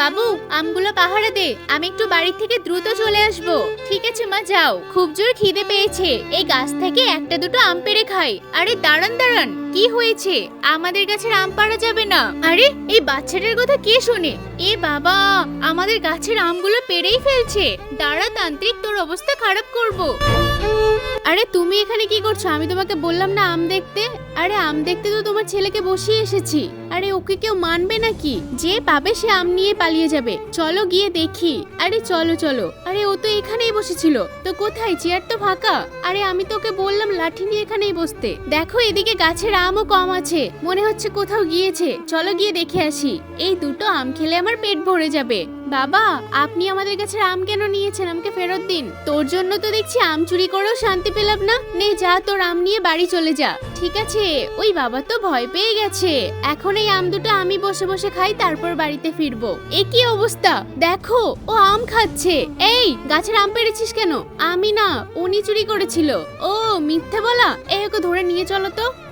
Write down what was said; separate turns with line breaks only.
বাবু, আমগুলো পাহারা দে, আমি একটু বাড়ি থেকে দ্রুত চলে আসব। ঠিক আছে মা, যাও। খুব জোর খিদে পেয়েছে, এই গাছ থেকে একটা দুটো আম পেড়ে খাই। আরে দাঁড়ান দাঁড়ান, কি হয়েছে? আমাদের গাছের আম পাড়া যাবে না। আরে এই বাচ্চাটার কথা কে শোনে? এ বাবা, আমাদের গাছের আমগুলো পেড়েই ফেলছে। দাঁড়া তান্ত্রিক, তোর অবস্থা খারাপ করব। আরে তুমি এখানে কি করছো? আমি তোমাকে বললাম না আম দেখতে। আরে আম দেখতে তো তোমার ছেলেকে বসিয়ে এসেছি। আরে ওকে কেউ মানবে নাকি? যে পাবে সে আম নিয়ে পালিয়ে যাবে। চলো গিয়ে দেখি। আরে চলো চলো। আরে ও তো এখানেই বসেছিল, তো কোথায়? চেয়ার তো ফাঁকা। আরে আমি তোকে বললাম লাঠি নিয়ে এখানেই বসতে। দেখো এদিকে গাছের আমও কম আছে, মনে হচ্ছে কোথাও গিয়েছে। চলো গিয়ে দেখে আসি। এই দুটো আম খেলে আমার পেট ভরে যাবে। বাবা, আপনি আমাদের গাছের আম কেন নিয়েছেন? আমাকে ফেরত দিন। তোর জন্য তো দেখছি আম চুরি করেও শান্তি পেলাম না। নে যা, তোর আম নিয়ে বাড়ি চলে যা। ঠিক আছে। ওই বাবা তো ভয় পেয়ে গেছে। এখন এই আম দুটো আমি বসে বসে খাই, তারপর বাড়িতে ফিরবো। এ কি অবস্থা? দেখো ও আম খাচ্ছে। এই গাছের আম পেড়েছিস কেন? আমি না, উনি চুরি করেছিল। ও মিথ্যে বলা। এই ওকে ধরে নিয়ে চলো তো।